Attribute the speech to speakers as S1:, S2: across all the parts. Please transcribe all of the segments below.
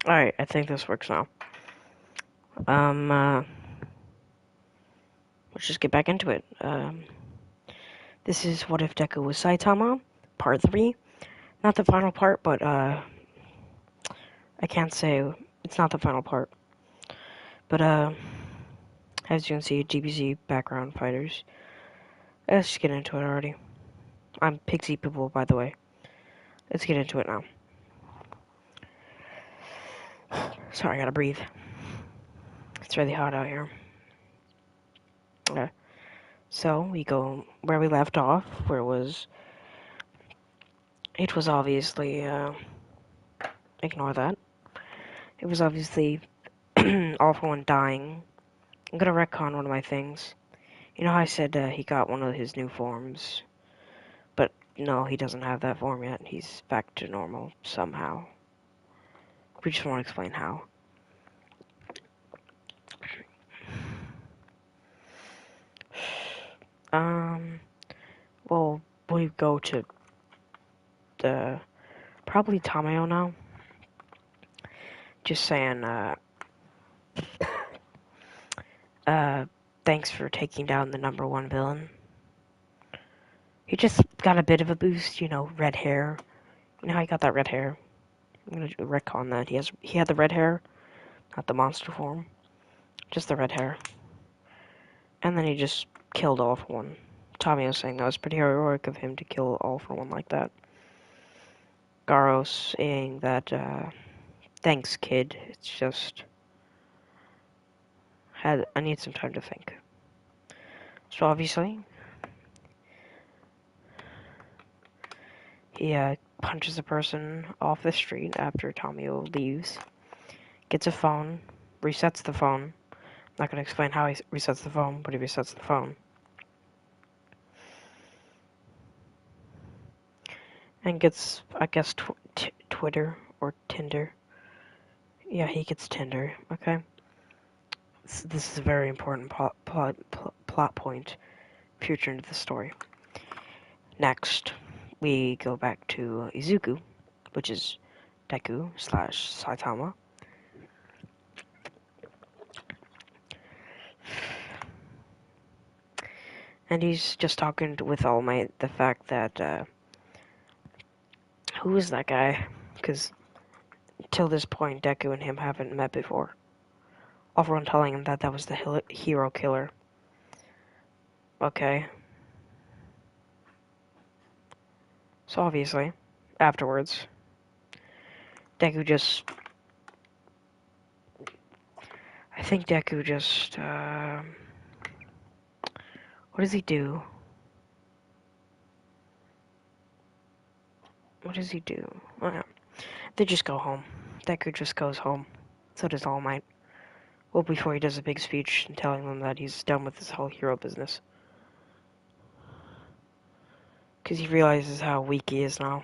S1: Alright, I think this works now. Um, uh, let's just get back into it. This is What If Deku was Saitama, part 3. Not the final part, but, I can't say it's not the final part. But, as you can see, GBZ background fighters. Let's just get into it already. I'm Pixie People, by the way. Let's get into it now. Sorry, I gotta breathe. It's really hot out here. Okay. So, we go where we left off, where it was obviously, ignore that. It was obviously All For One dying. I'm gonna retcon one of my things. You know how I said he got one of his new forms? But no, he doesn't have that form yet. He's back to normal somehow. We just want to explain how. Um, well, we go to the probably Tamayo now. Just saying, uh, thanks for taking down the #1 villain. He just got a bit of a boost, red hair. You know how he got that red hair? I'm gonna retcon that. He had the red hair, not the monster form, just the red hair. And then he just killed All For One. Tommy was saying that was pretty heroic of him to kill All For One like that. Garo saying that, thanks, kid. It's just I need some time to think. So obviously, he punches a person off the street after Tomio leaves, gets a phone, resets the phone. I'm not gonna explain how he resets the phone, but he resets the phone. And gets, I guess, Twitter or Tinder. Yeah, he gets Tinder, okay? This is a very important plot point future into the story. Next, we go back to Izuku, which is Deku / Saitama. And he's just talking with All Might the fact that, who is that guy? Because till this point, Deku and him haven't met before. Everyone telling him that was the hero killer. Okay. So obviously, afterwards, Deku just... I think Deku just, what does he do? What does he do? Oh, yeah. They just go home. Deku just goes home. So does All Might. Well, before he does a big speech and telling them that he's done with this whole hero business. Because he realizes how weak he is now.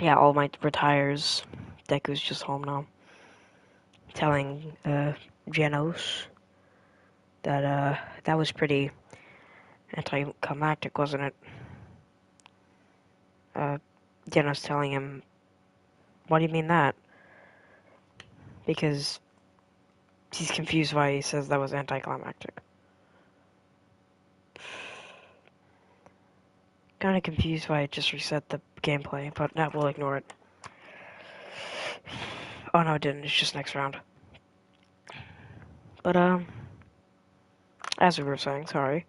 S1: Yeah, All Might retires. Deku's just home now. Telling, Genos that, that was pretty anticlimactic, wasn't it? Genos telling him, what do you mean that? Because he's confused why he says that was anticlimactic. Kinda confused why it just reset the gameplay, but now we'll ignore it. Oh no, it didn't, it's just next round. But, as we were saying, sorry.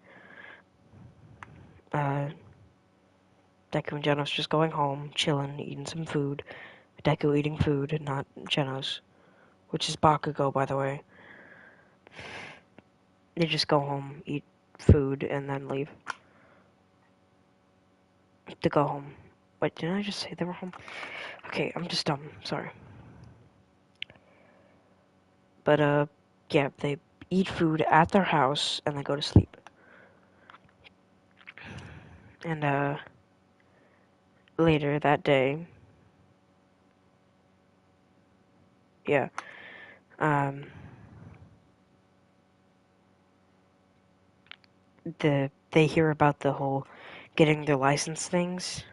S1: Deku and Genos just going home, chilling, eating some food. Deku eating food, not Genos. Which is Bakugo, by the way. They just go home, eat food, and then leave. To go home. Wait, didn't I just say they were home? Okay, I'm just dumb, sorry. But, yeah, they eat food at their house, and then go to sleep. And, later that day, yeah, they hear about the whole getting their license things.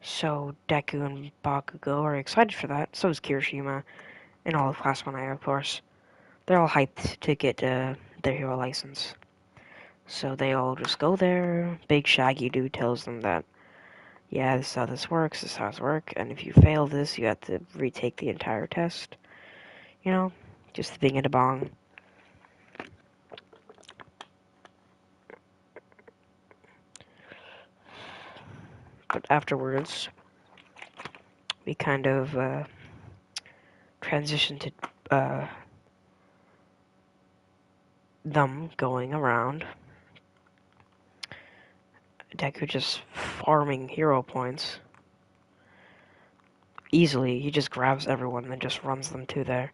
S1: So Deku and Bakugo are excited for that. So is Kirishima and all of Class 1A, of course. They're all hyped to get their hero license. So they all just go there. Big Shaggy Dude tells them that, yeah, this is how this works, this is how it works, and if you fail this, you have to retake the entire test. You know, just the thing in a bong. But afterwards, we kind of transition to them going around. Deku just farming hero points. Easily, he just grabs everyone and just runs them to their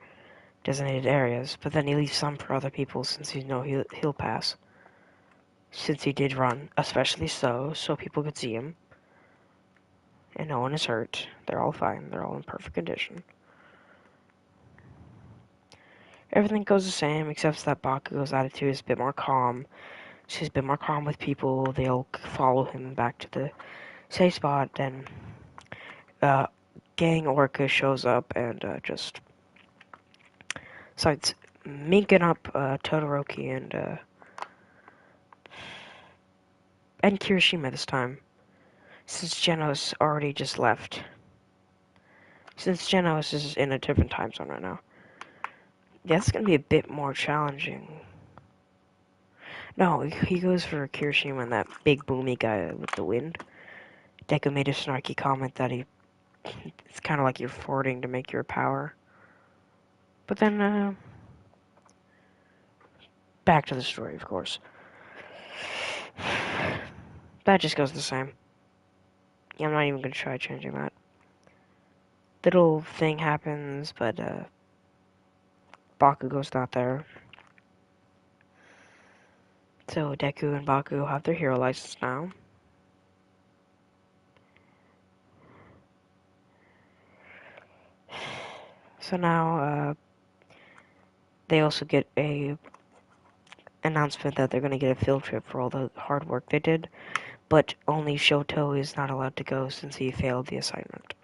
S1: designated areas, but then he leaves some for other people since you know he'll pass. Since he did run, especially so people could see him. And no one is hurt. They're all fine. They're all in perfect condition. Everything goes the same, except that Bakugo's attitude is a bit more calm. She's a bit more calm with people. They'll follow him back to the safe spot. Then, Gang Orca shows up and just starts minking up Todoroki and Kirishima this time, since Genos already just left. Since Genos is in a different time zone right now. Yeah, it's gonna be a bit more challenging. No, he goes for Kirishima and that big boomy guy with the wind. Deku made a snarky comment that it's kind of like you're forwarding to make your power. But then, back to the story, of course. That just goes the same. Yeah, I'm not even gonna try changing that. Little thing happens, but, Bakugo's not there. So Deku and Bakugo have their hero license now. So now, they also get a announcement that they're gonna get a field trip for all the hard work they did, but only Shoto is not allowed to go since he failed the assignment.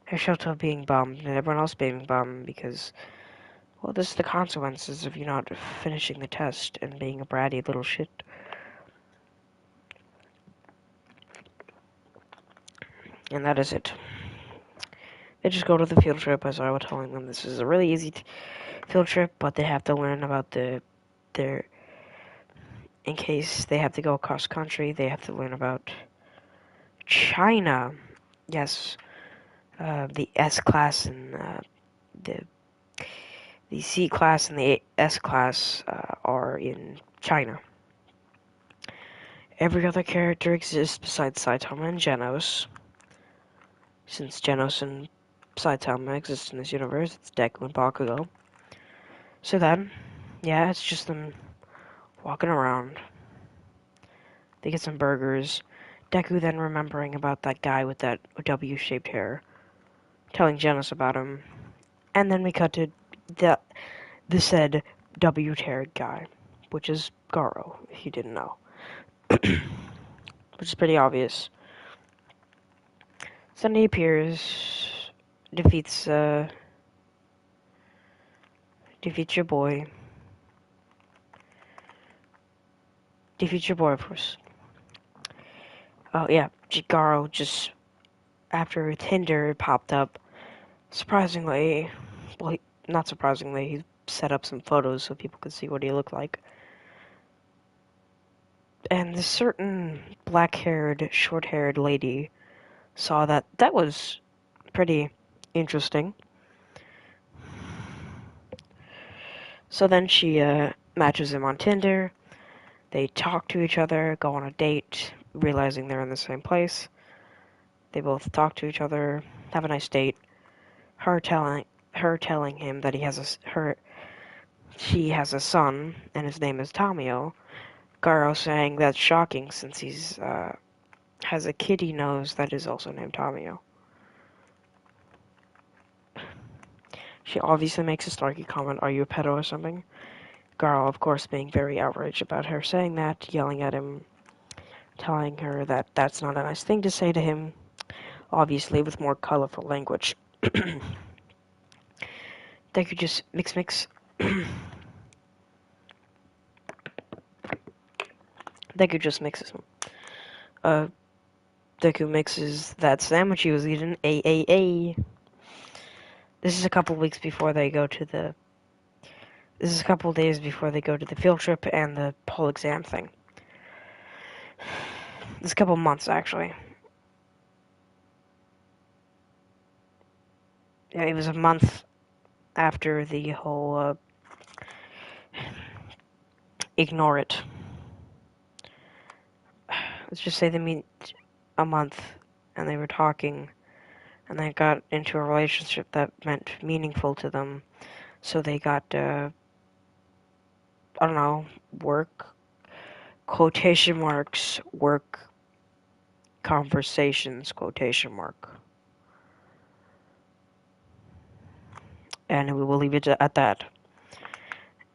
S1: Shoto being bummed and everyone else being bummed because, well, this is the consequences of you not finishing the test and being a bratty little shit. And that is it. They just go to the field trip as I was telling them. This is a really easy field trip, but they have to learn about their. In case they have to go across country, they have to learn about China. Yes, the S class and the the C class and the S class are in China. Every other character exists besides Saitama and Genos. Since Genos and Saitama exist in this universe, it's Deku and Bakugo. So then, yeah, it's just them walking around. They get some burgers. Deku then remembering about that guy with that W-shaped hair, telling Genos about him, and then we cut to the said W-haired guy, which is Garo, if you didn't know. Which is pretty obvious. Sunday appears, defeats your boy. Defeats your boy, of course. Oh yeah, Garo just after Tinder popped up. Surprisingly, well, not surprisingly, he set up some photos so people could see what he looked like. And this certain black-haired, short-haired lady saw that. That was pretty interesting. So then she matches him on Tinder. They talk to each other, go on a date, realizing they're in the same place. They both talk to each other, have a nice date. Her telling him that she has a son and his name is Tamio. Garo saying that's shocking since he's has a kid he knows that is also named Tamio. She obviously makes a snarky comment, "Are you a pedo or something?" Garo, of course, being very outraged about her saying that, yelling at him, telling her that that's not a nice thing to say to him, obviously with more colorful language. They could just mix. They could just mix some. Uh, Deku mixes that sandwich he was eating. A. This is a couple weeks before they go to the. This is a couple days before they go to the field trip and the whole exam thing. This is a couple months actually. Yeah, it was a month after the whole ignore it. Let's just say they meet a month and they were talking and they got into a relationship that meant meaningful to them. So they got, I don't know, work, quotation marks, work conversations, quotation mark. And we will leave it at that.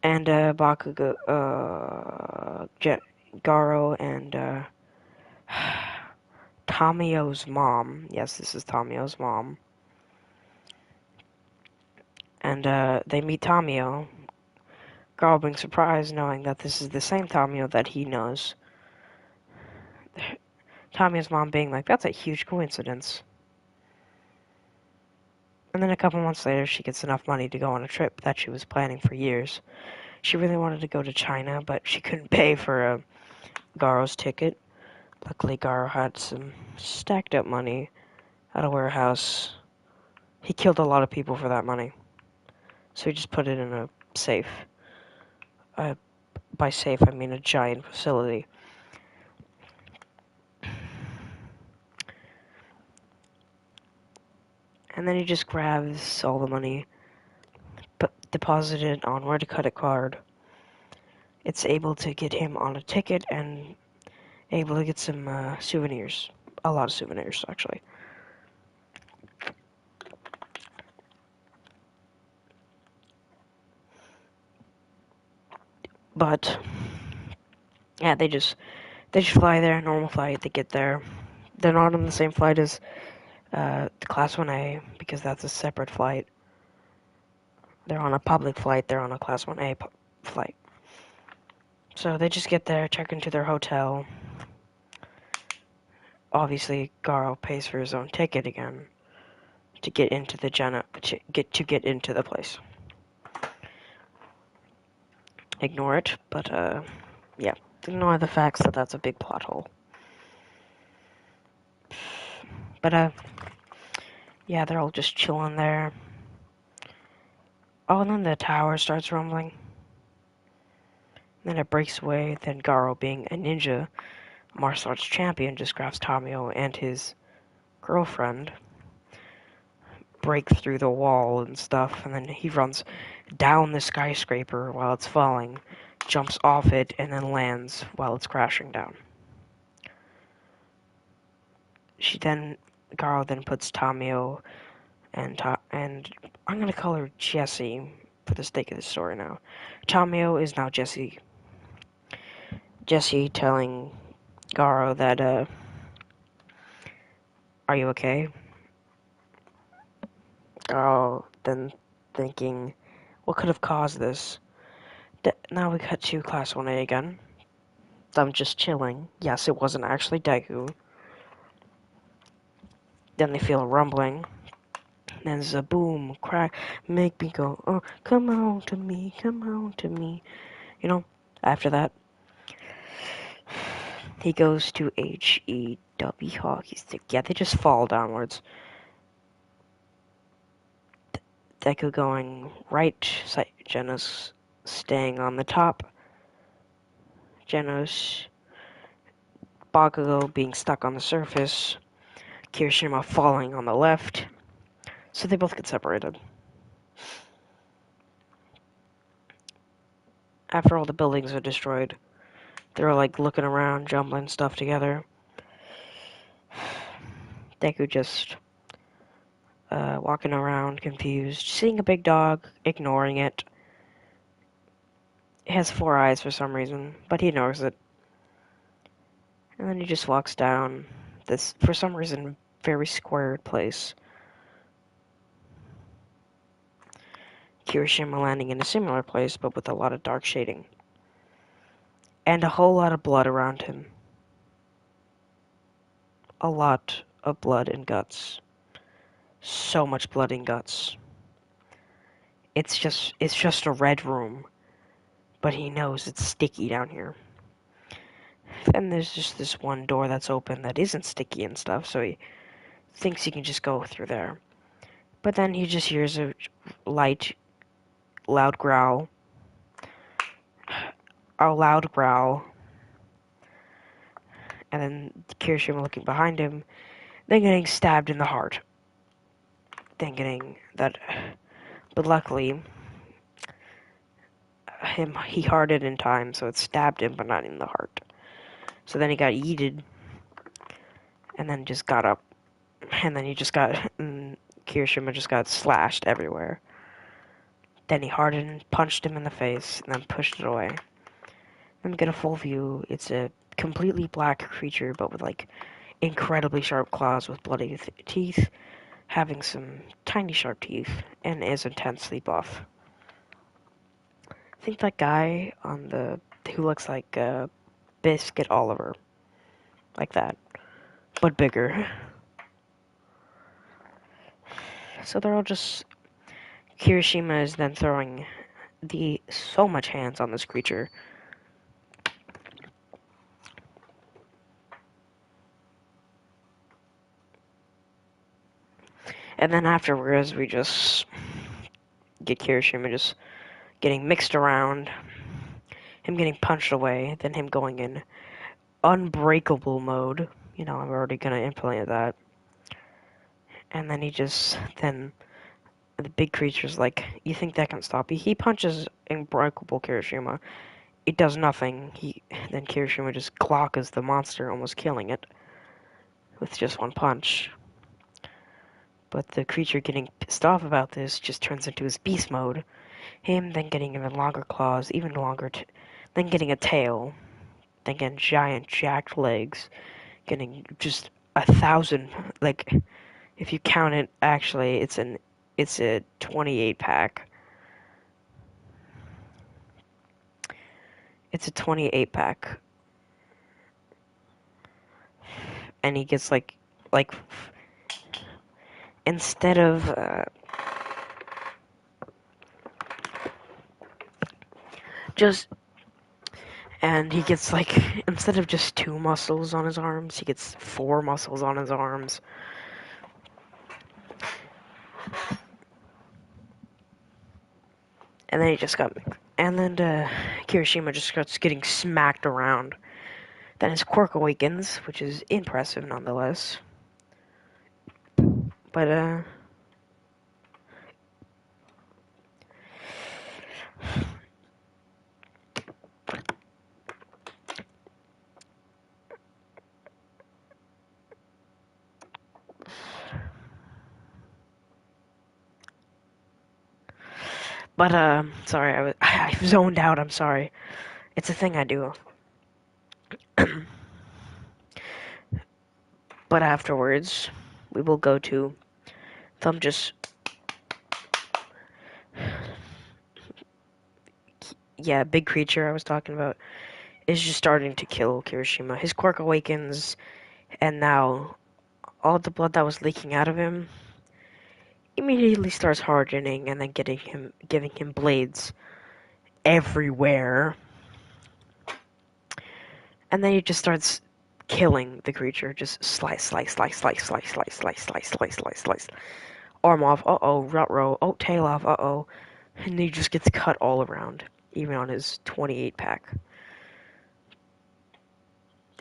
S1: And Bakugo, Garo, and Tamio's mom. Yes, this is Tamio's mom. And they meet Tamio. Garo being surprised knowing that this is the same Tamio that he knows. Tamio's mom being like, that's a huge coincidence. And then a couple months later, she gets enough money to go on a trip that she was planning for years. She really wanted to go to China, but she couldn't pay for Garo's ticket. Luckily, Garo had some stacked up money at a warehouse. He killed a lot of people for that money. So he just put it in a safe. By safe, I mean a giant facility. And then he just grabs all the money, but deposited it on where to cut a card. It's able to get him on a ticket and able to get some souvenirs. A lot of souvenirs, actually. But yeah, they just fly there, normal flight. They get there. They're not on the same flight as the Class 1A because that's a separate flight. They're on a public flight. They're on a Class 1A flight. So they just get there, check into their hotel. Obviously, Garo pays for his own ticket again to get into the get into the place. Ignore it, but yeah, ignore the facts that that's a big plot hole. But yeah, they're all just chilling there. Oh, and then the tower starts rumbling. Then it breaks away. Then Garo, being a ninja martial arts champion, just grabs Tamio and his girlfriend, break through the wall and stuff, and then he runs down the skyscraper while it's falling, jumps off it, and then lands while it's crashing down. Garo then puts Tamio and I'm gonna call her Jessie for the sake of the story now. Tamio is now Jessie. Jessie telling Garo that, are you okay? Garo then thinking, what could have caused this? Now we cut to Class 1A again. I'm just chilling. Yes, it wasn't actually Deku. Then they feel a rumbling. Then there's a boom, crack, make me go, oh, come on to me, come on to me. You know, after that, he goes to HEW hockey stick. Yeah, they just fall downwards. Deku going right, Genos staying on the top. Genos, Bakugo being stuck on the surface. Kirishima falling on the left. So they both get separated. After all the buildings are destroyed, they're like looking around, jumbling stuff together. Deku just walking around, confused, seeing a big dog, ignoring it. It has 4 eyes for some reason, but he ignores it. And then he just walks down this, for some reason, very squared place. Kirishima landing in a similar place, but with a lot of dark shading. And a whole lot of blood around him. A lot of blood and guts. So much blood and guts. It's just a red room. But he knows it's sticky down here. Then there's just this one door that's open that isn't sticky and stuff, so he thinks he can just go through there. But then he just hears a light, loud growl. A loud growl. And then Kirishima looking behind him, then getting stabbed in the heart. Then getting that. But luckily, he hearted in time, so it stabbed him, but not in the heart. So then he got yeeted, and then just got up. And then Kirishima just got slashed everywhere. Then he hearted and punched him in the face, and then pushed it away. Then we get a full view. It's a completely black creature, but with like incredibly sharp claws with bloody teeth, having some tiny sharp teeth, and is intensely buff. I think that guy who looks like Biscuit Oliver, like that, but bigger. So they're all just. Kirishima is then throwing so much hands on this creature. And then afterwards, we just get Kirishima just getting mixed around, him getting punched away, then him going in unbreakable mode. I'm already gonna implement that. And then then the big creature's like, you think that can stop you? He punches unbreakable Kirishima. It does nothing. Then Kirishima just clockers the monster, almost killing it with just one punch. But the creature getting pissed off about this just turns into his beast mode. Him then getting even longer claws, even longer, then getting a tail, then getting giant jacked legs, getting just 1,000. Like, if you count it, actually, it's a 28 pack. It's a 28 pack, and he gets like instead of just. And he gets like, instead of just 2 muscles on his arms, he gets 4 muscles on his arms. And then Kirishima just starts getting smacked around. Then his quirk awakens, which is impressive nonetheless. But sorry, I zoned out. I'm sorry. It's a thing I do. But afterwards, we will go to them just. Yeah, big creature I was talking about is just starting to kill Kirishima. His quirk awakens, and now all the blood that was leaking out of him immediately starts hardening, and then giving him blades everywhere. And then he just starts killing the creature. Just slice, slice, slice, slice, slice, slice, slice, slice, slice, slice, slice. Arm off, uh-oh, rut row, oh, tail off, uh-oh. And he just gets cut all around, even on his 28 pack.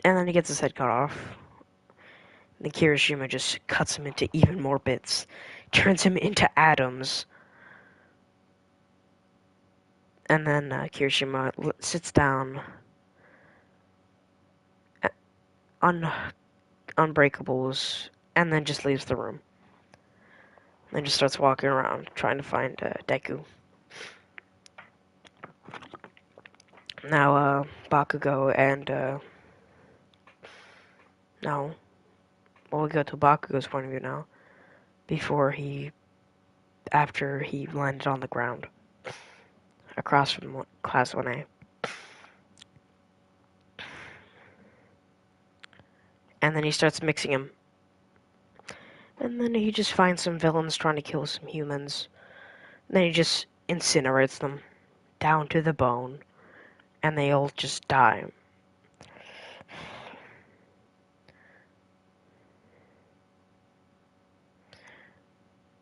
S1: And then he gets his head cut off. And Kirishima just cuts him into even more bits. Turns him into atoms. And then Kirishima sits down. Unbreakables. And then just leaves the room. And just starts walking around, trying to find Deku. Now, Bakugo and No. Well, we go to Bakugo's point of view now. After he landed on the ground. Across from Class 1A. And then he starts mixing him. And then he just finds some villains trying to kill some humans. And then he just incinerates them. Down to the bone. And they all just die.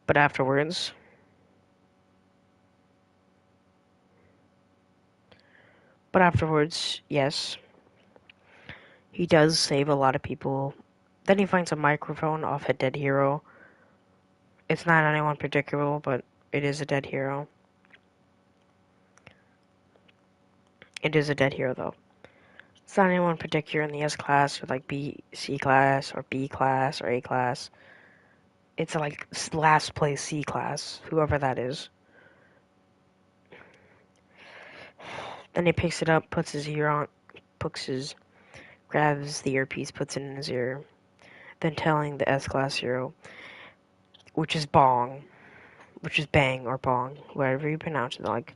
S1: But afterwards, yes, he does save a lot of people. Then he finds a microphone off a dead hero. It's not anyone particular, but it is a dead hero. It is a dead hero, though. It's not anyone particular in the S class, or like B, C class, or B class, or A class. It's like last place C class, whoever that is. Then he picks it up, puts his ear on, grabs the earpiece, puts it in his ear. Then telling the S class hero, which is Bong, which is Bang or Bong, whatever you pronounce it, like,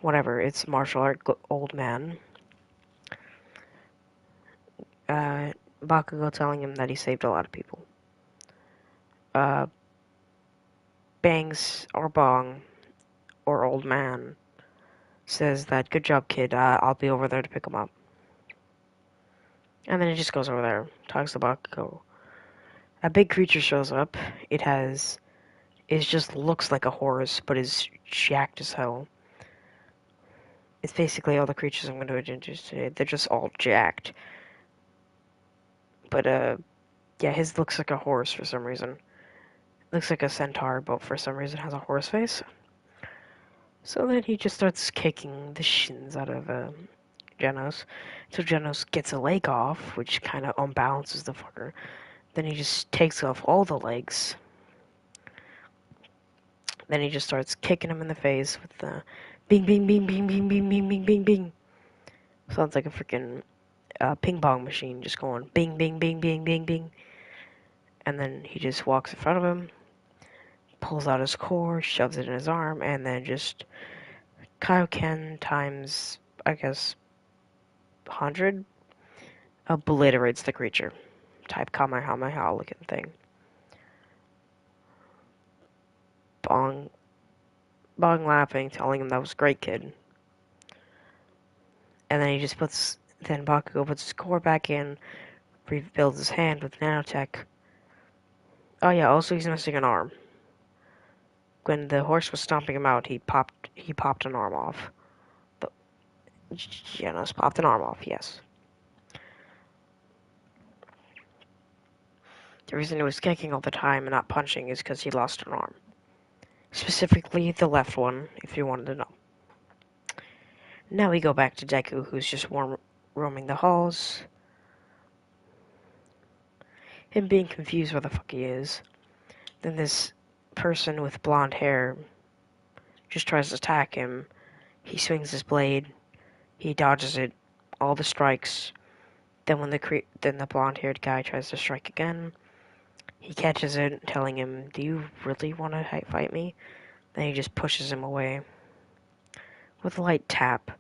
S1: whatever, it's martial art old man. Bakugo telling him that he saved a lot of people. Bangs or Bong or old man says that, good job, kid, I'll be over there to pick him up. And then he just goes over there, talks to Bakugo. A big creature shows up. It just looks like a horse, but is jacked as hell. It's basically all the creatures I'm going to introduce today. They're just all jacked. But, yeah, his looks like a horse for some reason. Looks like a centaur, but for some reason has a horse face. So then he just starts kicking the shins out of, Genos. So Genos gets a leg off, which kind of unbalances the fucker. Then he just takes off all the legs. Then he just starts kicking him in the face with the bing, bing, bing, bing, bing, bing, bing, bing, bing, bing. Sounds like a freaking ping pong machine just going bing, bing, bing, bing, bing, bing. And then he just walks in front of him, pulls out his core, shoves it in his arm, and then just Kaioken times, I guess, 100 obliterates the creature. Type Kamehameha looking thing. Bong laughing, telling him that was great, kid. And then then Bakugo puts his core back in, rebuilds his hand with nanotech. Oh yeah, also he's missing an arm. When the horse was stomping him out, he popped an arm off. Genos popped an arm off, yes. The reason he was kicking all the time and not punching is because he lost an arm. Specifically, the left one, if you wanted to know. Now we go back to Deku, who's just roaming the halls. Him being confused where the fuck he is. Then this person with blonde hair just tries to attack him. He swings his blade. He dodges it. All the strikes. Then then the blonde-haired guy tries to strike again. He catches it, telling him, "Do you really want to fight me?" Then he just pushes him away with a light tap.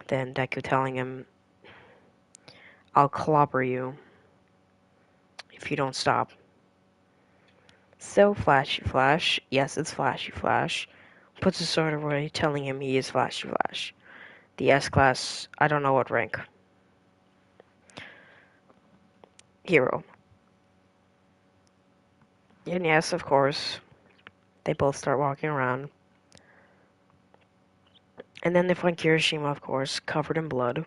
S1: Then Deku telling him, "I'll clobber you if you don't stop." So Flashy Flash, yes, it's Flashy Flash, puts his sword away, telling him he is Flashy Flash. The S-Class, I don't know what rank. Hero. And yes, of course, they both start walking around. And then they find Kirishima, of course, covered in blood.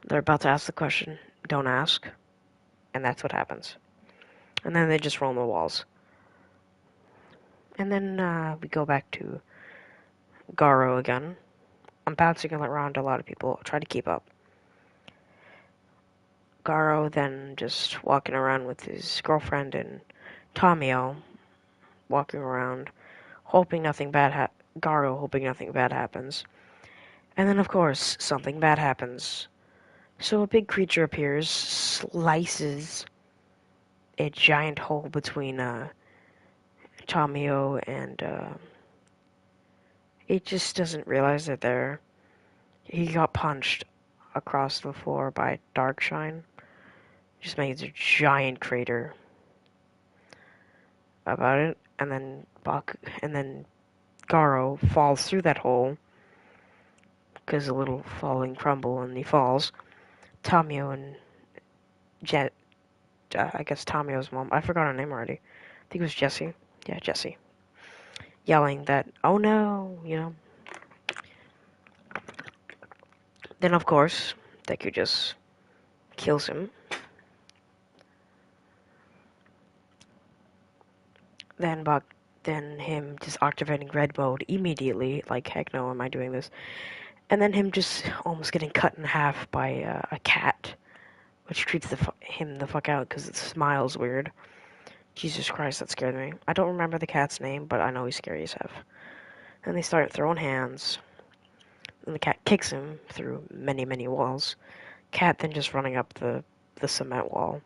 S1: They're about to ask the question, don't ask, and that's what happens. And then they just roam the walls. And then we go back to Garo again. I'm bouncing around a lot of people, try to keep up. Garo then just walking around with his girlfriend and Tomio, walking around, hoping nothing bad Garo hoping nothing bad happens. And then, of course, something bad happens. So a big creature appears, slices a giant hole between Tamio and it just doesn't realize that they're. He got punched across the floor by dark shine. Just makes a giant crater about it, and then Garo falls through that hole because a little falling crumble and he falls. Tamio and Jet, I guess Tamio's mom, I forgot her name already. I think it was Jessie. Yeah, Jessie. Yelling that, oh no, you know. Then, of course, Deku just kills him. Then then him just activating red mode immediately, like, heck no, am I doing this? And then him just almost getting cut in half by a cat, which creeps him the fuck out because it smiles weird. Jesus Christ, that scared me. I don't remember the cat's name, but I know he's scary as hell. And they start throwing hands, and the cat kicks him through many, many walls. Cat then just running up the cement wall.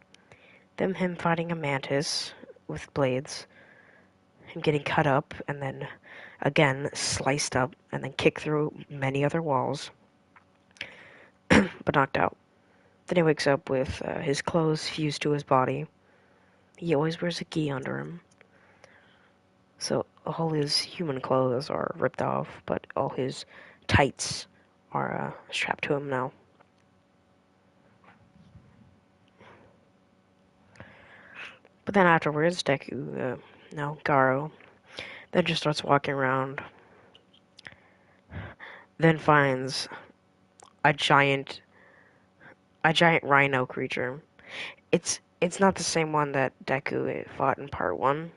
S1: Then him fighting a mantis with blades, him getting cut up, and then again sliced up, and then kicked through many other walls, but knocked out. Then he wakes up with his clothes fused to his body. He always wears a gi under him. So all his human clothes are ripped off, but all his tights are strapped to him now. But then afterwards, Deku, no, Garo, then just starts walking around. Then finds a giant, a giant rhino creature. It's not the same one that Deku fought in part 1.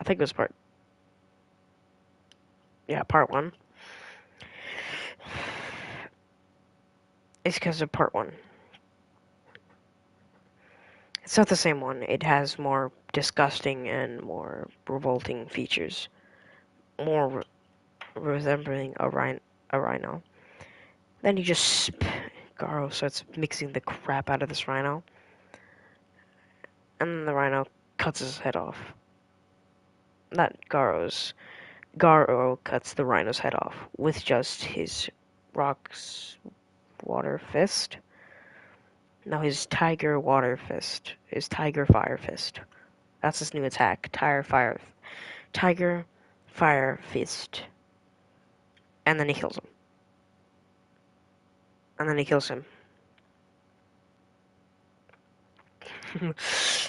S1: I think it was part 1. It's because of part 1. It's not the same one. It has more disgusting and more revolting features. More resembling a rhino. Then he just Garo starts mixing the crap out of this rhino. And then the rhino cuts his head off. Not Garo's. Garo cuts the rhino's head off with just his rock's water fist. No, his tiger water fist. His tiger fire fist. That's his new attack. Tiger fire fist. And then he kills him. And then he kills him.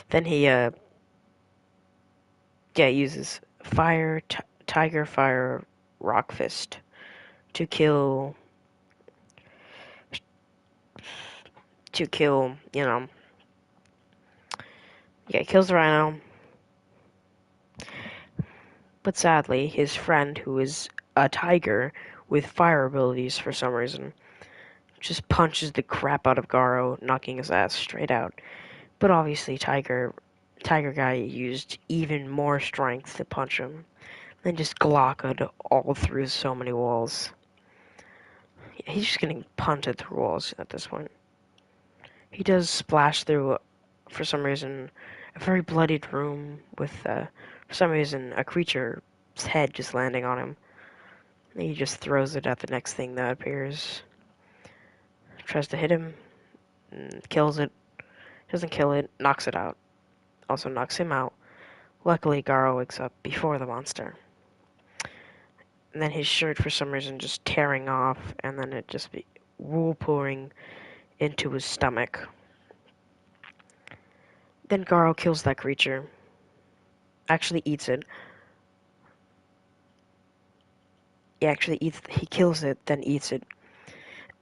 S1: Then he uses tiger fire rock fist to kill, you know. Yeah, he kills the rhino. But sadly, his friend, who is a tiger with fire abilities for some reason, just punches the crap out of Garo, knocking his ass straight out. But obviously, Tiger Guy used even more strength to punch him, and just glocked all through so many walls. He's just getting punted through walls at this point. He does splash through, for some reason, a very bloodied room with, for some reason, a creature's head just landing on him. And he just throws it at the next thing that appears. Tries to hit him, kills it, doesn't kill it, knocks it out. Also knocks him out. Luckily, Garo wakes up before the monster. And then his shirt, for some reason, just tearing off, and then it just be wool pouring into his stomach. Then Garo kills that creature. Actually eats it. He kills it, then eats it.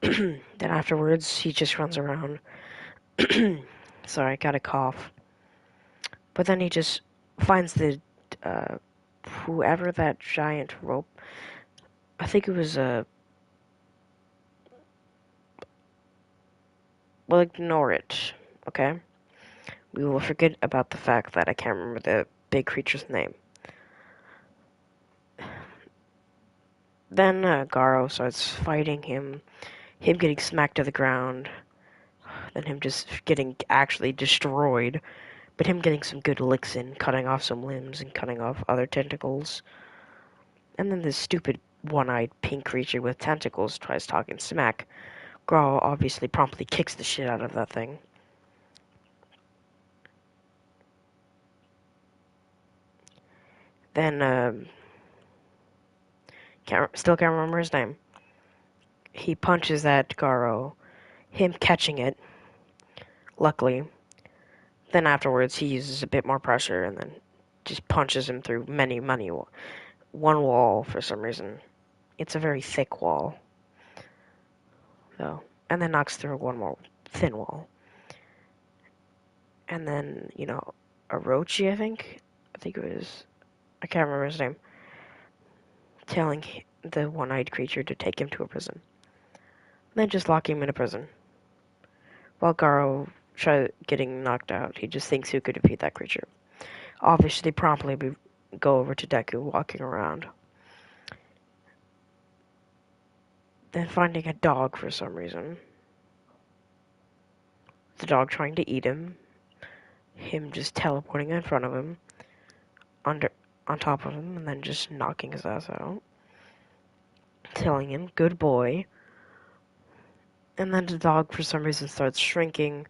S1: Then afterwards, he just runs around. Sorry, I got a cough. But then he just finds whoever that giant rope. I think it was We'll ignore it, okay? We will forget about the fact that I can't remember the big creature's name. Then Garo starts fighting him. him getting smacked to the ground, then him just getting actually destroyed, but him getting some good licks in, cutting off some limbs and cutting off other tentacles. And then this stupid one-eyed pink creature with tentacles tries talking smack. Garo obviously promptly kicks the shit out of that thing. Then, still can't remember his name. He punches at Garo, him catching it, luckily. Then afterwards, he uses a bit more pressure and then just punches him through one wall for some reason. It's a very thick wall, though. And then knocks through one more thin wall. And then, Orochi, I think it was, I can't remember his name, telling the one-eyed creature to take him to a prison. Then just lock him in a prison. While Garo tries getting knocked out, he just thinks who could defeat that creature. Obviously, promptly go over to Deku, walking around. Then finding a dog for some reason. The dog trying to eat him. Him just teleporting in front of him. On top of him, and then just knocking his ass out. Telling him, good boy. And then the dog, for some reason, starts shrinking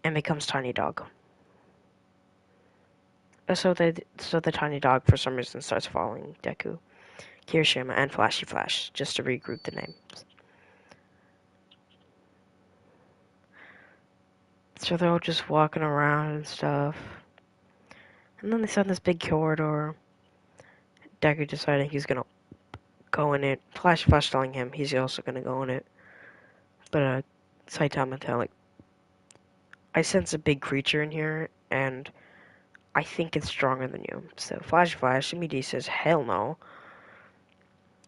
S1: and becomes tiny dog. So the tiny dog, for some reason, starts following Deku, Kirishima, and Flashy Flash, just to regroup the names. So they're all just walking around and stuff. And then they sit in this big corridor. Deku deciding he's gonna go in it. Flashy Flash telling him he's also gonna go in it. But Saitama telling, I sense a big creature in here, and I think it's stronger than you. So Flash immediately says, hell no.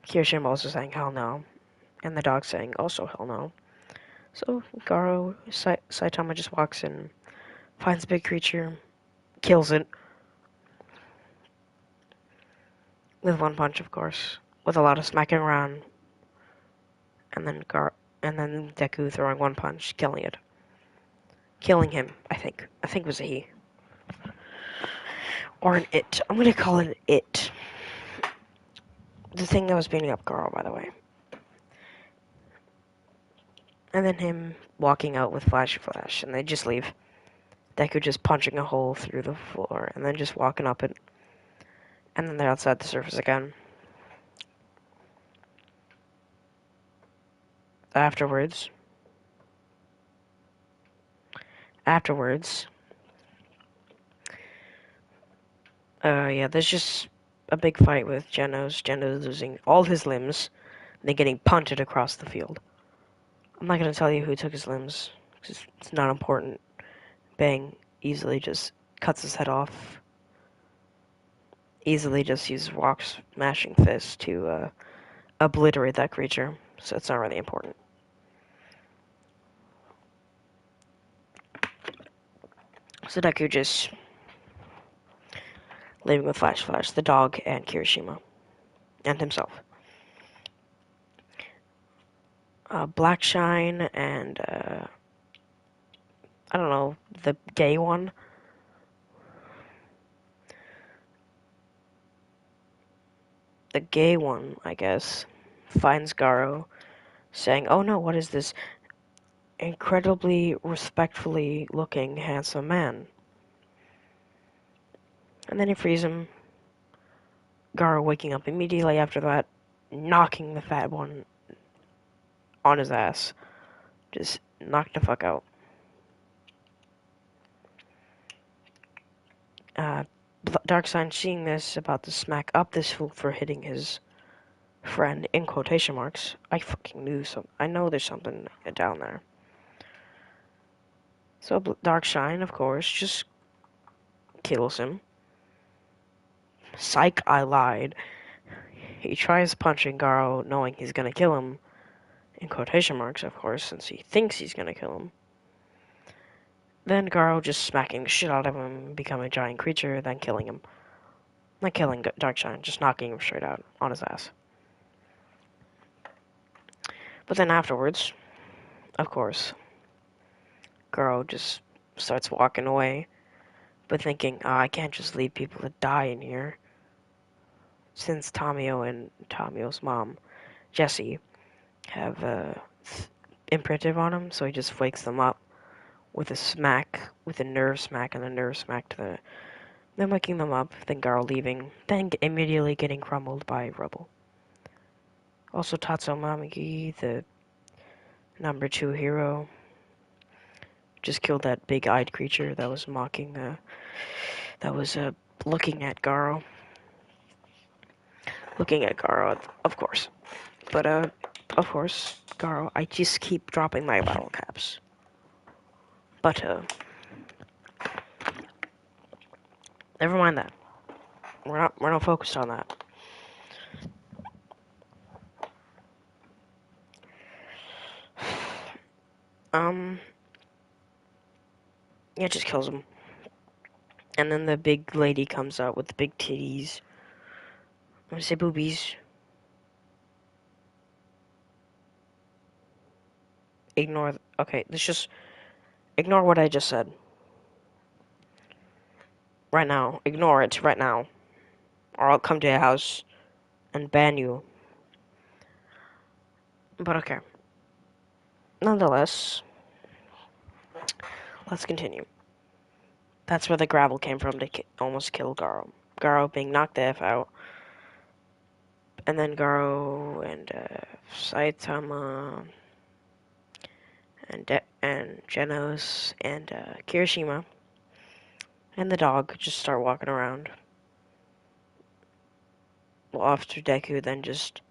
S1: Kirishima also saying, hell no. And the dog saying, also hell no. So Saitama just walks in, finds a big creature, kills it. With one punch, of course. With a lot of smacking around. And then Deku throwing one punch, killing it. Killing him, I think. I think it was a he. Or an it. I'm gonna call it an it. The thing that was beating up Garo, by the way. And then him walking out with Flash, and they just leave. Deku just punching a hole through the floor, and then just walking up it. And then they're outside the surface again. Afterwards, there's just a big fight with Genos. Genos losing all his limbs, and then getting punted across the field. I'm not gonna tell you who took his limbs, because it's not important. Bang easily just cuts his head off. Easily just uses rock smashing fist to obliterate that creature, so it's not really important. So Deku just leaving with Flash, the dog, and Kirishima, and himself. Blackshine and I don't know, the gay one. The gay one, I guess, finds Garo, saying, "Oh no, what is this incredibly respectfully looking handsome man?" And then he frees him. Garo waking up immediately after that, knocking the fat one on his ass. Just knocked the fuck out. Darkseid seeing this, about to smack up this fool for hitting his friend, in quotation marks. I fucking knew something. I know there's something down there. So Darkseid, of course, just kills him. Psych, I lied. He tries punching Garo, knowing he's gonna kill him, in quotation marks, of course, since he thinks he's gonna kill him. Then Garo just smacking the shit out of him, becoming a giant creature, then killing him. Not killing Darkseid, just knocking him straight out on his ass. But then afterwards, of course, Garo just starts walking away, but thinking, oh, I can't just leave people to die in here. Since Tamio and Tamio's mom, Jessie, have imprinted on him, so he just wakes them up with a smack, with a nerve smack, and a nerve smack to the. Then waking them up, then Garo leaving, then immediately getting crumbled by rubble. Also, Tatsumaki, the number 2 hero, just killed that big-eyed creature that was mocking, that was looking at Garo. Looking at Garo, of course. But, of course, Garo, I just keep dropping my battle caps. But, never mind that. We're not focused on that. Yeah, it just kills him. And then the big lady comes out with the big titties. I'm gonna say boobies. Ignore. Okay, let's just ignore what I just said. Right now. Ignore it right now. Or I'll come to your house and ban you. But okay. Nonetheless, let's continue. That's where the gravel came from to almost kill Garo. Garo being knocked the F out. And then Garo and Saitama and Genos and Kirishima and the dog just start walking around. Well, after Deku, then just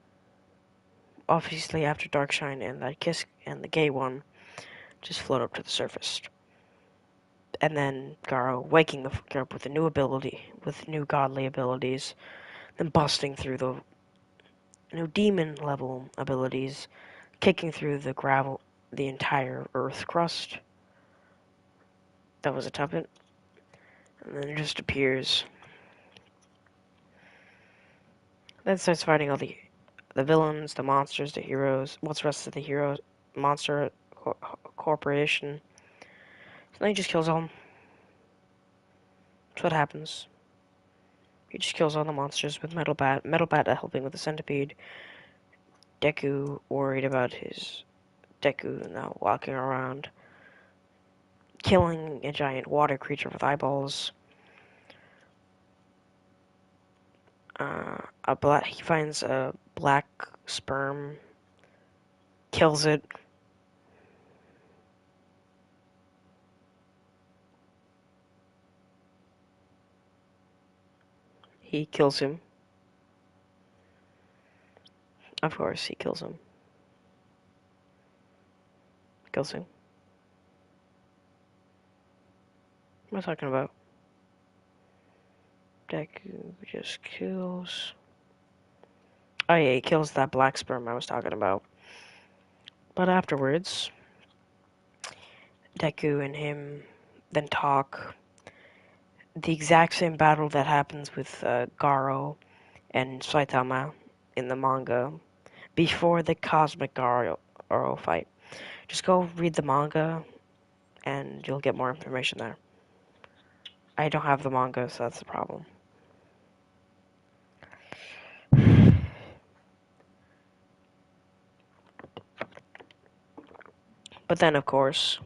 S1: obviously after Darkshine and that kiss and the gay one just float up to the surface. And then Garo waking the fuck up with a new ability, with new godly abilities, then busting through the new demon level abilities, kicking through the gravel, the entire earth crust. That was a tuppet. And then it just appears. Then starts fighting all the villains, the monsters, the heroes. What's the rest of the heroes? Monster corporation. So then he just kills all them. That's what happens. He just kills all the monsters with Metal Bat. Metal Bat helping with the centipede. Deku worried about his Deku now walking around, killing a giant water creature with eyeballs. He finds a black sperm, kills it. He kills him. Of course, he kills him. Kills him. What am I talking about? Deku just kills. Oh yeah, he kills that black sperm I was talking about. But afterwards, Deku and him then talk. The exact same battle that happens with Garo and Saitama in the manga before the Cosmic Garo fight. Just go read the manga and you'll get more information there. I don't have the manga, so that's the problem. But then, of course,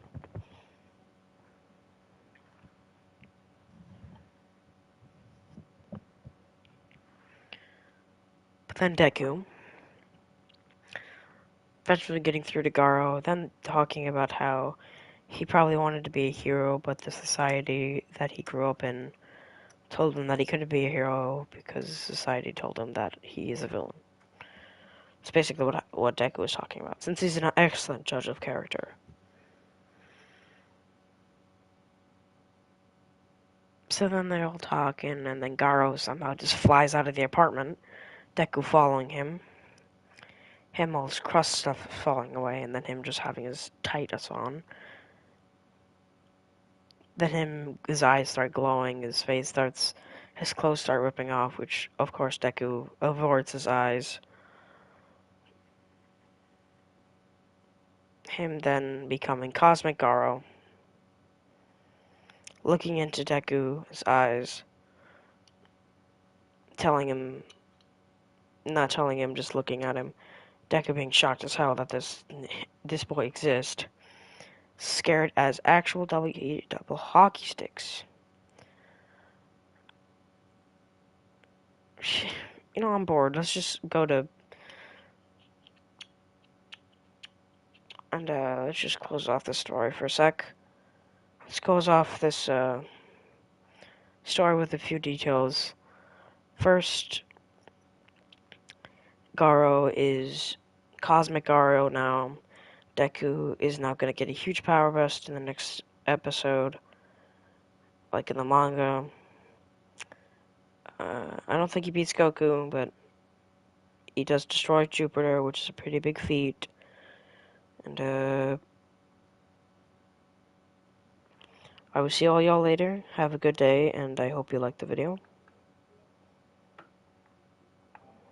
S1: Deku, eventually getting through to Garo, then talking about how he probably wanted to be a hero, but the society that he grew up in told him that he couldn't be a hero because society told him that he is a villain. It's basically what Deku was talking about, since he's an excellent judge of character. So then they all talk, and then Garo somehow just flies out of the apartment, Deku following him. Him, all his crust stuff falling away, and then him just having his Titus on. Then his eyes start glowing, his clothes start ripping off, which, of course, Deku averts his eyes. him then becoming Cosmic Garo, looking into Deku's eyes, telling him, not telling him, just looking at him. Deku being shocked as hell that this boy exists, scared as actual double hockey sticks. You know, I'm bored. Let's just go to and let's just close off this story for a sec. Let's close off this story with a few details. First, Garo is Cosmic Garo now. Deku is now going to get a huge power boost in the next episode, like in the manga. I don't think he beats Goku, but he does destroy Jupiter, which is a pretty big feat. And I will see all y'all later. Have a good day, and I hope you liked the video.